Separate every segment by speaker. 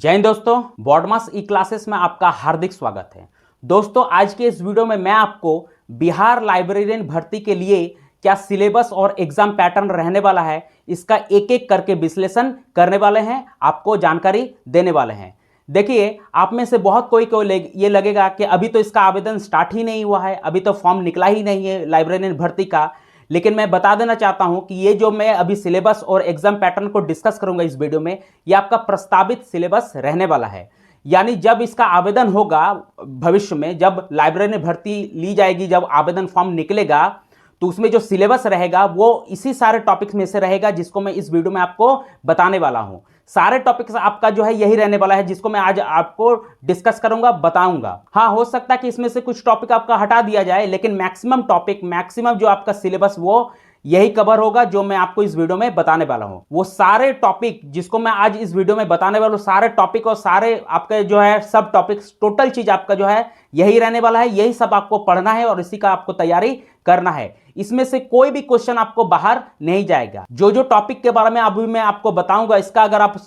Speaker 1: जय हिंद दोस्तों, बॉडमास ई क्लासेस में आपका हार्दिक स्वागत है। दोस्तों, आज के इस वीडियो में मैं आपको बिहार लाइब्रेरियन भर्ती के लिए क्या सिलेबस और एग्जाम पैटर्न रहने वाला है, इसका एक एक करके विश्लेषण करने वाले हैं, आपको जानकारी देने वाले हैं। देखिए, आप में से बहुत कोई को ये लगेगा कि अभी तो इसका आवेदन स्टार्ट ही नहीं हुआ है, अभी तो फॉर्म निकला ही नहीं है लाइब्रेरियन भर्ती का। लेकिन मैं बता देना चाहता हूं कि ये जो मैं अभी सिलेबस और एग्जाम पैटर्न को डिस्कस करूंगा इस वीडियो में, ये आपका प्रस्तावित सिलेबस रहने वाला है। यानी जब इसका आवेदन होगा भविष्य में, जब लाइब्रेरी भर्ती ली जाएगी, जब आवेदन फॉर्म निकलेगा, तो उसमें जो सिलेबस रहेगा वो इसी सारे टॉपिक्स में से रहेगा जिसको मैं इस वीडियो में आपको बताने वाला हूं। सारे टॉपिक्स आपका जो है यही रहने वाला है जिसको मैं आज आपको डिस्कस करूंगा, बताऊंगा। हाँ, हो सकता है कि इसमें से कुछ टॉपिक आपका हटा दिया जाए, लेकिन मैक्सिमम जो आपका सिलेबस वो यही कवर होगा जो मैं आपको इस वीडियो में बताने वाला हूं। वो सारे टॉपिक जिसको मैं आज इस वीडियो में बताने वाला हूं, सारे टॉपिक और सारे आपके जो है सब टॉपिक्स, टोटल चीज आपका जो है यही रहने वाला है। यही सब आपको पढ़ना है और इसी का आपको तैयारी करना है। इसमें से कोई भी क्वेश्चन आपको बाहर नहीं जाएगा। जो जो टॉपिक के बारे में अभी मैं आपको बताऊंगा, इसका अगर आप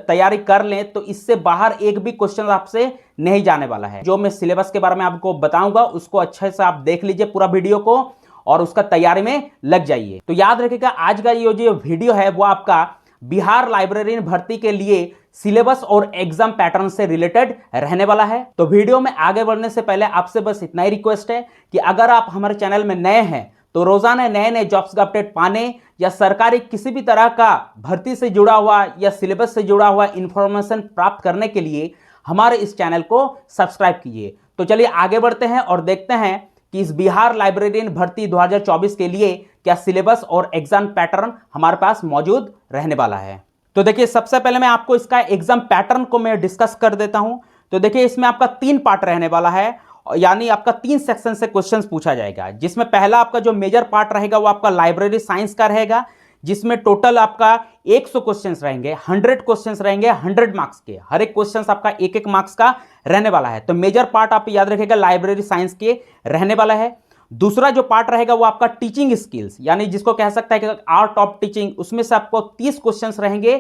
Speaker 1: तैयारी कर लें तो इससे बाहर एक भी क्वेश्चन आपसे नहीं जाने वाला है। जो मैं सिलेबस के बारे में आपको बताऊंगा उसको अच्छे से आप देख लीजिए पूरा वीडियो को और उसका तैयारी में लग जाइए। तो याद रखिएगा, आज का ये जो वीडियो है वो आपका बिहार लाइब्रेरियन भर्ती के लिए सिलेबस और एग्जाम पैटर्न से रिलेटेड रहने वाला है। तो वीडियो में आगे बढ़ने से पहले आपसे बस इतना ही रिक्वेस्ट है कि अगर आप हमारे चैनल में नए हैं तो रोजाना नए नए जॉब्स का अपडेट पाने या सरकारी किसी भी तरह का भर्ती से जुड़ा हुआ या सिलेबस से जुड़ा हुआ इंफॉर्मेशन प्राप्त करने के लिए हमारे इस चैनल को सब्सक्राइब कीजिए। तो चलिए आगे बढ़ते हैं और देखते हैं कि इस बिहार लाइब्रेरियन भर्ती 2024 के लिए क्या सिलेबस और एग्जाम पैटर्न हमारे पास मौजूद रहने वाला है। तो देखिए, सबसे पहले मैं आपको इसका एग्जाम पैटर्न को मैं डिस्कस कर देता हूं। तो देखिए, इसमें आपका 3 पार्ट रहने वाला है, यानी आपका 3 सेक्शन से क्वेश्चंस पूछा जाएगा। जिसमें पहला आपका जो मेजर पार्ट रहेगा वो आपका लाइब्रेरी साइंस का रहेगा, जिसमें टोटल आपका 100 क्वेश्चंस रहेंगे, 100 क्वेश्चंस रहेंगे 100 मार्क्स के। हर एक क्वेश्चंस आपका 1-1 मार्क्स का रहने वाला है। तो मेजर पार्ट आप याद रखिएगा लाइब्रेरी साइंस के रहने वाला है। दूसरा जो पार्ट रहेगा वो आपका टीचिंग स्किल्स, यानी जिसको कह सकता है कि आर्ट ऑफ टीचिंग, उसमें से आपको 30 क्वेश्चंस रहेंगे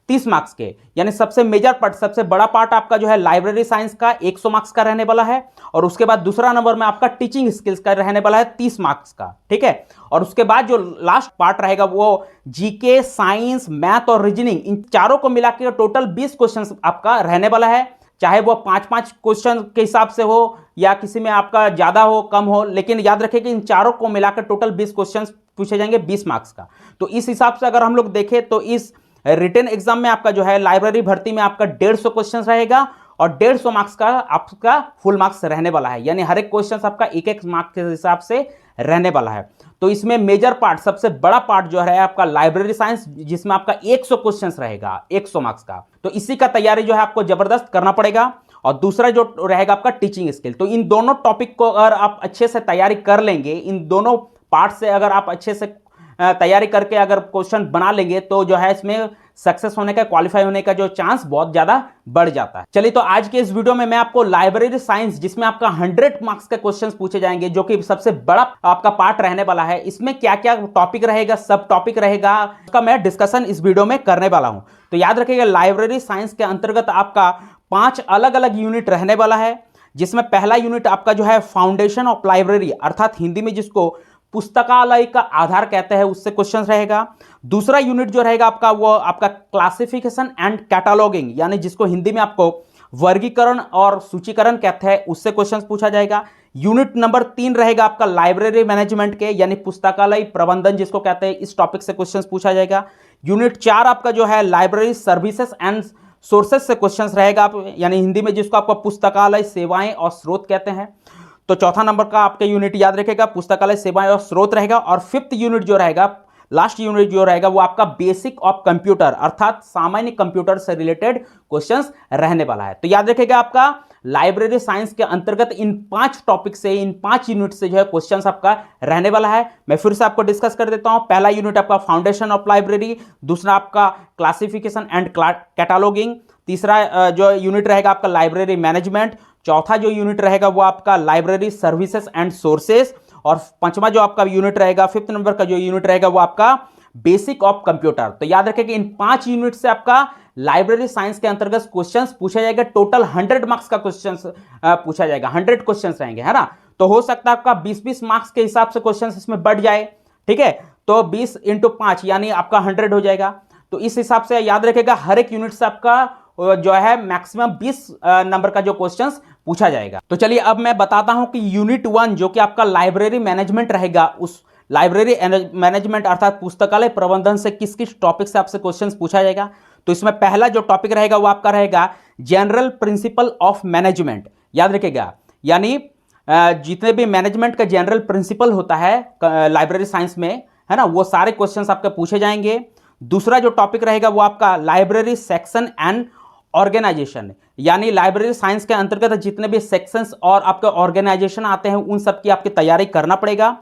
Speaker 1: 30 मार्क्स के। यानी सबसे मेजर पार्ट, सबसे बड़ा पार्ट आपका जो है लाइब्रेरी साइंस का 100 मार्क्स का रहने वाला है। और उसके बाद दूसरा नंबर में आपका टीचिंग स्किल्स का रहने वाला है 30 मार्क्स का, ठीक है। और उसके बाद जो लास्ट पार्ट रहेगा वो जीके, साइंस, मैथ और रीजनिंग, इन चारों को मिलाकर टोटल 20 क्वेश्चन आपका रहने वाला है। चाहे वो 5-5 क्वेश्चन के हिसाब से हो या किसी में आपका ज्यादा हो कम हो, लेकिन याद रखें कि इन चारों को मिलाकर टोटल 20 क्वेश्चन पूछे जाएंगे 20 मार्क्स का। तो इस हिसाब से अगर हम लोग देखें तो इस रिटन एग्जाम में आपका जो है लाइब्रेरी भर्ती में आपका 150 क्वेश्चन रहेगा और 150 मार्क्स का आपका फुल मार्क्स रहने वाला है। यानी हर एक क्वेश्चन आपका 1-1 मार्क्स के हिसाब से रहने वाला है। तो इसमें मेजर पार्ट, सबसे बड़ा पार्ट जो है आपका लाइब्रेरी साइंस, जिसमें आपका 100 क्वेश्चंस रहेगा 100 मार्क्स का। तो इसी का तैयारी जो है आपको जबरदस्त करना पड़ेगा। और दूसरा जो रहेगा आपका टीचिंग स्किल। तो इन दोनों टॉपिक को अगर आप अच्छे से तैयारी कर लेंगे, इन दोनों पार्ट से अगर आप अच्छे से तैयारी करके अगर क्वेश्चन बना लेंगे तो जो है इसमें सक्सेस होने का, क्वालिफाई होने का जो चांस बहुत ज्यादा बढ़ जाता है। चलिए, तो आज के इस वीडियो में मैं आपको लाइब्रेरी साइंस, जिसमें आपका 100 मार्क्स के क्वेश्चंस पूछे जाएंगे, जो कि सबसे बड़ा आपका पार्ट रहने वाला है, इसमें क्या क्या टॉपिक रहेगा, सब टॉपिक रहेगा, उसका मैं डिस्कशन इस वीडियो में करने वाला हूं। तो याद रखिएगा, लाइब्रेरी साइंस के अंतर्गत आपका 5 अलग अलग यूनिट रहने वाला है। जिसमें पहला यूनिट आपका जो है फाउंडेशन ऑफ लाइब्रेरी, अर्थात हिंदी में जिसको पुस्तकालय का आधार कहते हैं, उससे क्वेश्चन रहेगा। दूसरा यूनिट जो रहेगा आपका वो आपका क्लासिफिकेशन एंड कैटलॉगिंग, यानी जिसको हिंदी में आपको वर्गीकरण और सूचीकरण कहते हैं, उससे क्वेश्चन पूछा जाएगा। यूनिट नंबर 3 रहेगा आपका लाइब्रेरी मैनेजमेंट के, यानी पुस्तकालय प्रबंधन जिसको कहते हैं, इस टॉपिक से क्वेश्चन पूछा जाएगा। यूनिट 4 आपका जो है लाइब्रेरी सर्विसेज एंड सोर्सेज से क्वेश्चन रहेगा, यानी हिंदी में जिसको आपका पुस्तकालय सेवाएं और स्रोत कहते हैं। तो चौथा नंबर का आपके यूनिट याद रखेगा पुस्तकालय सेवाएं और स्रोत रहेगा। और 5th यूनिट जो रहेगा, लास्ट यूनिट जो रहेगा वो आपका बेसिक ऑफ कंप्यूटर, अर्थात सामान्य कंप्यूटर से रिलेटेड क्वेश्चंस रहने वाला है। तो याद रखेगा, आपका लाइब्रेरी साइंस के अंतर्गत इन 5 टॉपिक से, इन 5 यूनिट से जो है क्वेश्चंस आपका रहने वाला है। मैं फिर से आपको डिस्कस कर देता हूं। पहला यूनिट आपका फाउंडेशन ऑफ लाइब्रेरी, दूसरा आपका क्लासिफिकेशन एंड कैटलॉगिंग, तीसरा जो यूनिट रहेगा आपका लाइब्रेरी मैनेजमेंट, चौथा जो यूनिट रहेगा वो आपका लाइब्रेरी सर्विसेज एंड सोर्सेज, और 5वां जो आपका यूनिट रहेगा, 5th नंबर का जो यूनिट रहेगा वो आपका बेसिक ऑफ कंप्यूटर। तो याद रखें कि इन 5 यूनिट से आपका लाइब्रेरी साइंस के अंतर्गत क्वेश्चंस पूछा जाएगा। टोटल 100 मार्क्स का क्वेश्चंस पूछा जाएगा, 100 क्वेश्चंस रहेंगे, है ना। तो हो सकता है आपका 20-20 मार्क्स के हिसाब से क्वेश्चंस इसमें बढ़ जाए, ठीक है। तो 20 × 5 यानी आपका 100 हो जाएगा। तो इस हिसाब से याद रखेगा हर एक यूनिट से आपका जो है मैक्सिमम 20 नंबर का जो क्वेश्चंस पूछा जाएगा। तो चलिए अब मैं बताता हूं कि यूनिट 1 जो कि आपका लाइब्रेरी मैनेजमेंट रहेगा, उस लाइब्रेरी मैनेजमेंट अर्थात पुस्तकालय प्रबंधन से किस किस टॉपिक से आपसे क्वेश्चंस पूछा जाएगा। तो इसमें पहला जो टॉपिक रहेगा वो आपका रहेगा जनरल प्रिंसिपल ऑफ मैनेजमेंट। याद रखिएगा, यानी जितने भी मैनेजमेंट का जनरल प्रिंसिपल होता है लाइब्रेरी साइंस में, है ना, वो सारे क्वेश्चंस आपके पूछे जाएंगे। दूसरा जो टॉपिक रहेगा वो आपका लाइब्रेरी सेक्शन एंड ऑर्गेनाइजेशन, यानी लाइब्रेरी साइंस के अंतर्गत जितने भी सेक्शंस और आपके ऑर्गेनाइजेशन आते हैं उन सब की आपकी तैयारी करना पड़ेगा।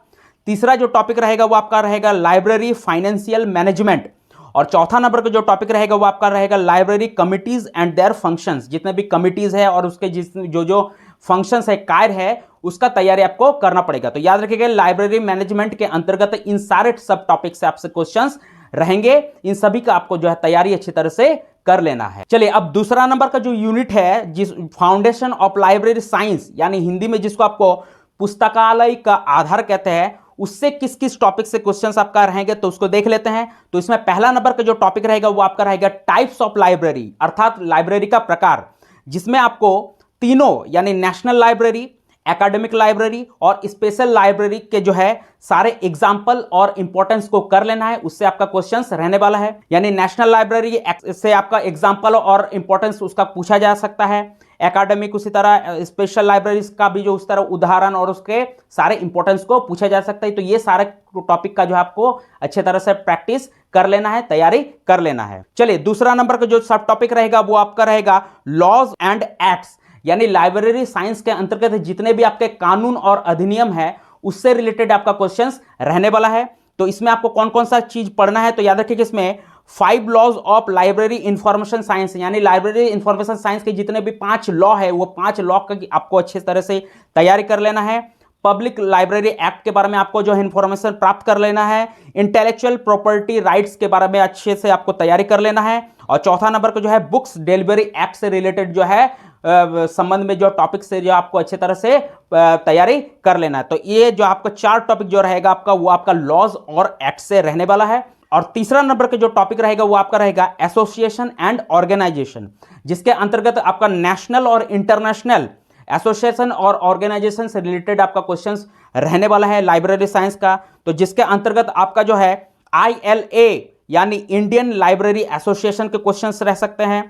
Speaker 1: तीसरा जो टॉपिक रहेगा वो आपका रहेगा लाइब्रेरी फाइनेंशियल मैनेजमेंट। और चौथा नंबर का जो टॉपिक रहेगा वो आपका रहेगा library committees and their functions, जितने भी कमिटीज है और उसके जो फंक्शंस है, कार्य है, उसका तैयारी आपको करना पड़ेगा। तो याद रखिएगा लाइब्रेरी मैनेजमेंट के अंतर्गत इन सारे सब टॉपिक से आपसे क्वेश्चंस रहेंगे, इन सभी का आपको जो है तैयारी अच्छी तरह से कर लेना है। चलिए अब दूसरा नंबर का जो यूनिट है, जिस फाउंडेशन ऑफ लाइब्रेरी साइंस, यानी हिंदी में जिसको आपको पुस्तकालय का आधार कहते हैं, उससे किस किस टॉपिक से क्वेश्चंस आपका रहेंगे तो उसको देख लेते हैं। तो इसमें पहला नंबर का जो टॉपिक रहेगा वो आपका रहेगा टाइप्स ऑफ लाइब्रेरी, अर्थात लाइब्रेरी का प्रकार, जिसमें आपको तीनों यानी नेशनल लाइब्रेरी, एकेडमिक लाइब्रेरी और स्पेशल लाइब्रेरी के जो है सारे एग्जाम्पल और इंपॉर्टेंस को कर लेना है, उससे आपका क्वेश्चंस रहने वाला है। यानी नेशनल लाइब्रेरी से आपका एग्जाम्पल और इंपॉर्टेंस उसका पूछा जा सकता है, एकेडमिक उसी तरह, स्पेशल लाइब्रेरीज का भी जो उस तरह उदाहरण और उसके सारे इंपॉर्टेंस को पूछा जा सकता है। तो ये सारे टॉपिक का जो आपको अच्छे तरह से प्रैक्टिस कर लेना है, तैयारी कर लेना है। चलिए दूसरा नंबर का जो सब टॉपिक रहेगा वो आपका रहेगा लॉज एंड एक्ट्स, यानी लाइब्रेरी साइंस के अंतर्गत जितने भी आपके कानून और अधिनियम है उससे रिलेटेड आपका क्वेश्चंस रहने वाला है। तो इसमें आपको कौन कौन सा चीज पढ़ना है, तो याद रखिए कि इसमें 5 laws of library information science, यानी लाइब्रेरी इंफॉर्मेशन साइंस के जितने भी 5 लॉ है वो 5 लॉ का आपको अच्छे तरह से तैयारी कर लेना है। पब्लिक लाइब्रेरी एक्ट के बारे में आपको जो है इंफॉर्मेशन प्राप्त कर लेना है। इंटेलेक्चुअल प्रॉपर्टी राइट्स के बारे में अच्छे से आपको तैयारी कर लेना है। और चौथा नंबर को जो है बुक्स डिलीवरी एक्ट से रिलेटेड जो है संबंध में जो टॉपिक से जो आपको अच्छे तरह से तैयारी कर लेना है। तो ये जो आपका 4 टॉपिक जो रहेगा आपका वो आपका लॉज और एक्ट से रहने वाला है। और तीसरा नंबर का जो टॉपिक रहेगा वो आपका रहेगा एसोसिएशन एंड ऑर्गेनाइजेशन, जिसके अंतर्गत आपका नेशनल और इंटरनेशनल एसोसिएशन और ऑर्गेनाइजेशन से रिलेटेड आपका क्वेश्चंस रहने वाला है लाइब्रेरी साइंस का। तो जिसके अंतर्गत आपका जो है ILA यानी इंडियन लाइब्रेरी एसोसिएशन के क्वेश्चंस रह सकते हैं।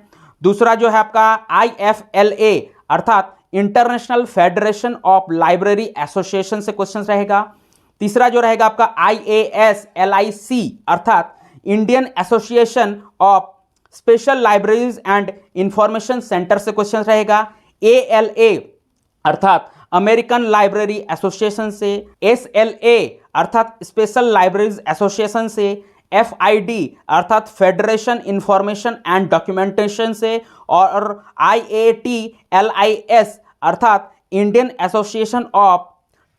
Speaker 1: दूसरा जो है आपका IFLA अर्थात international federation of library association से क्वेश्चंस रहेगा। तीसरा जो रहेगा आपका IASLIC अर्थात Indian association of special libraries and information centre से क्वेश्चंस रहेगा। ALA अर्थात अमेरिकन लाइब्रेरी एसोसिएशन से, SLA अर्थात स्पेशल लाइब्रेरीज एसोसिएशन से, FID अर्थात फेडरेशन इंफॉर्मेशन एंड डॉक्यूमेंटेशन से, और IATLIS अर्थात Indian association of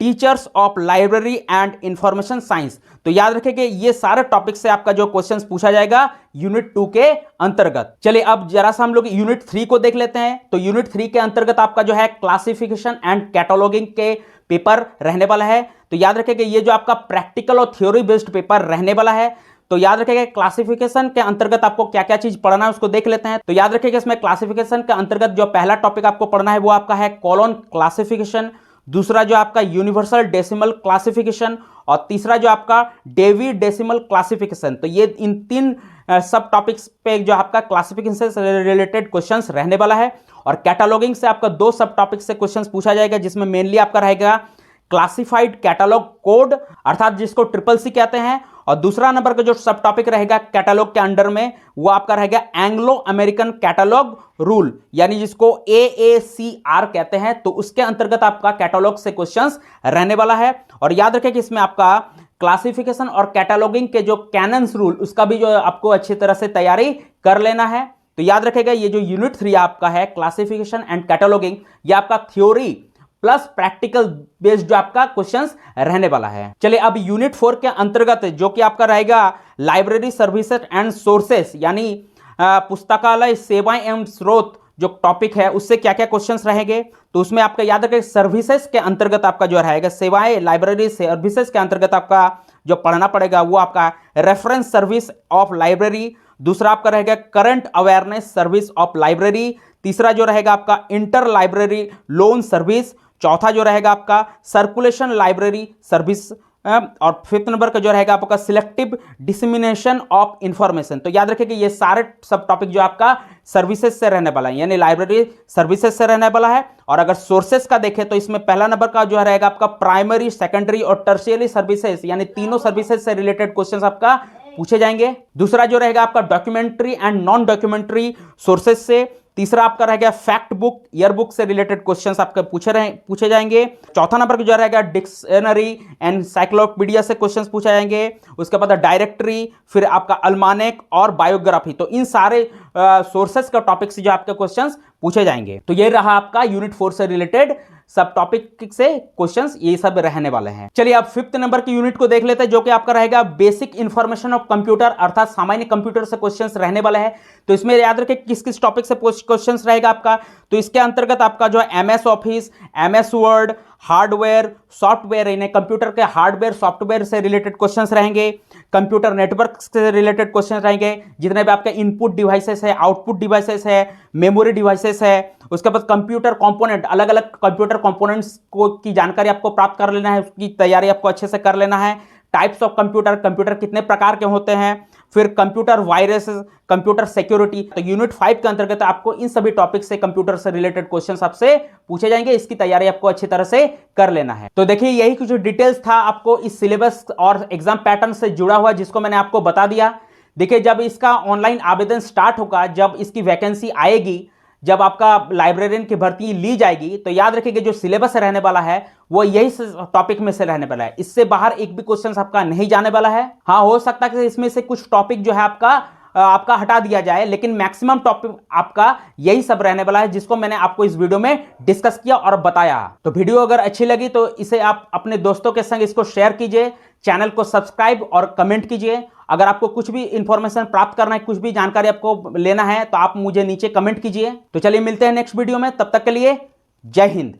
Speaker 1: teachers of library and information science. तो याद रखें ये सारे टॉपिक से आपका जो क्वेश्चंस पूछा जाएगा यूनिट 2 के अंतर्गत। चलिए अब जरा सा हम लोग यूनिट 3 को देख लेते हैं। तो यूनिट 3 के अंतर्गत आपका जो है क्लासिफिकेशन एंड कैटलॉगिंग के पेपर रहने वाला है। तो याद रखें ये जो आपका प्रैक्टिकल और थ्योरी बेस्ड पेपर रहने वाला है। तो याद रखिएगा क्लासिफिकेशन के अंतर्गत आपको क्या क्या चीज पढ़ना है उसको देख लेते हैं। तो याद रखिएगा इसमें क्लासिफिकेशन के अंतर्गत जो पहला टॉपिक आपको पढ़ना है वो आपका है कॉलोन क्लासिफिकेशन, दूसरा जो आपका यूनिवर्सल डेसिमल क्लासिफिकेशन, और तीसरा जो आपका डेवी डेसिमल क्लासिफिकेशन। तो ये इन 3 सब टॉपिक्स पे जो आपका क्लासिफिकेशन से रिलेटेड क्वेश्चंस रहने वाला है। और कैटलॉगिंग से आपका 2 सब टॉपिक से क्वेश्चंस पूछा जाएगा, जिसमें मेनली आपका रहेगा क्लासिफाइड कैटलॉग कोड अर्थात जिसको CCC कहते हैं, और दूसरा नंबर का जो सब टॉपिक रहेगा कैटलॉग के अंडर में वो आपका रहेगा एंग्लो अमेरिकन कैटलॉग रूल, यानी जिसको AACR कहते हैं। तो उसके अंतर्गत आपका कैटलॉग से क्वेश्चंस रहने वाला है। और याद रखें कि इसमें आपका क्लासिफिकेशन और कैटलॉगिंग के जो कैनन्स रूल उसका भी जो आपको अच्छी तरह से तैयारी कर लेना है। तो याद रखेगा ये जो यूनिट 3 आपका है क्लासिफिकेशन एंड कैटलॉगिंग, ये आपका थ्योरी प्लस प्रैक्टिकल बेस्ड जो आपका क्वेश्चंस रहने वाला है। चलिए अब यूनिट 4 के अंतर्गत जो कि आपका रहेगा लाइब्रेरी सर्विसेज एंड सोर्सेस, यानी पुस्तकालय सेवाएं एवं स्रोत जो टॉपिक है उससे क्या क्या क्वेश्चंस रहेंगे, तो उसमें आपका याद रखें सर्विसेज के अंतर्गत आपका जो रहेगा सेवाएं लाइब्रेरी सर्विसेज के अंतर्गत आपका जो पढ़ना पड़ेगा वो आपका रेफरेंस सर्विस ऑफ लाइब्रेरी, दूसरा आपका रहेगा current awareness service of library, तीसरा जो रहेगा आपका इंटर लाइब्रेरी लोन सर्विस, चौथा जो रहेगा आपका सर्कुलेशन लाइब्रेरी सर्विस, और फिफ्थ नंबर का जो रहेगा आपका सिलेक्टिव डिसमिनेशन ऑफ इंफॉर्मेशन। तो याद रखिए कि ये सारे सब टॉपिक जो आपका सर्विसेज से रहने वाला है, यानी लाइब्रेरी सर्विसेज से रहने वाला है। और अगर सोर्सेज का देखें तो इसमें पहला नंबर का जो रहेगा आपका प्राइमरी, सेकेंडरी और टर्शियरी सर्विसेज, यानी तीनों सर्विसेज से रिलेटेड क्वेश्चन आपका पूछे जाएंगे। दूसरा जो रहेगा आपका documentary and non documentary sources से, तीसरा आपका रहेगा फैक्ट बुक ईयर बुक से रिलेटेड क्वेश्चंस आपके पूछे जाएंगे। चौथा नंबर का जो रहेगा डिक्शनरी एंड साइक्लोपीडिया से क्वेश्चंस पूछे जाएंगे। उसके बाद डायरेक्टरी, फिर आपका अल्मानेक और बायोग्राफी। तो इन सारे सोर्सेस का टॉपिक से जो आपके क्वेश्चंस पूछे जाएंगे। तो ये रहा आपका यूनिट 4 से रिलेटेड सब टॉपिक से क्वेश्चंस, ये सब रहने वाले हैं। चलिए अब फिफ्थ नंबर की यूनिट को देख लेते हैं, जो कि आपका रहेगा बेसिक इंफॉर्मेशन ऑफ कंप्यूटर, अर्थात सामान्य कंप्यूटर से क्वेश्चंस रहने वाले हैं। तो इसमें याद रखें किस किस टॉपिक से क्वेश्चंस रहेगा आपका। तो इसके अंतर्गत आपका जो MS office, MS word, hardware, software, इन्हें कंप्यूटर के हार्डवेयर सॉफ्टवेयर से रिलेटेड क्वेश्चंस रहेंगे। कंप्यूटर नेटवर्क से रिलेटेड क्वेश्चन रहेंगे, जितने भी आपके इनपुट डिवाइसेस है, आउटपुट डिवाइसेस है, मेमोरी डिवाइसेस है। उसके बाद कंप्यूटर कंपोनेंट, अलग अलग कंप्यूटर कंपोनेंट्स को की जानकारी आपको प्राप्त कर लेना है, उसकी तैयारी आपको अच्छे से कर लेना है। टाइप्स ऑफ कंप्यूटर, कंप्यूटर कितने प्रकार के होते हैं, फिर कंप्यूटर वायरस, कंप्यूटर सिक्योरिटी। तो यूनिट 5 के अंतर्गत आपको इन सभी टॉपिक से कंप्यूटर से रिलेटेड क्वेश्चंस आपसे पूछे जाएंगे, इसकी तैयारी आपको अच्छी तरह से कर लेना है। तो देखिए यही कुछ डिटेल्स था आपको इस सिलेबस और एग्जाम पैटर्न से जुड़ा हुआ, जिसको मैंने आपको बता दिया। देखिए जब इसका ऑनलाइन आवेदन स्टार्ट होगा, जब इसकी वैकेंसी आएगी, जब आपका लाइब्रेरियन की भर्ती ली जाएगी, तो याद रखिए कि जो सिलेबस रहने वाला है वो यही टॉपिक में से रहने वाला है। इससे बाहर एक भी क्वेश्चन आपका नहीं जाने वाला है। हाँ, हो सकता है कि इसमें से कुछ टॉपिक जो है आपका हटा दिया जाए, लेकिन मैक्सिमम टॉपिक आपका यही सब रहने वाला है, जिसको मैंने आपको इस वीडियो में डिस्कस किया और बताया। तो वीडियो अगर अच्छी लगी तो इसे आप अपने दोस्तों के संग इसको शेयर कीजिए, चैनल को सब्सक्राइब और कमेंट कीजिए। अगर आपको कुछ भी इंफॉर्मेशन प्राप्त करना है, कुछ भी जानकारी आपको लेना है, तो आप मुझे नीचे कमेंट कीजिए। तो चलिए मिलते हैं नेक्स्ट वीडियो में, तब तक के लिए जय हिंद।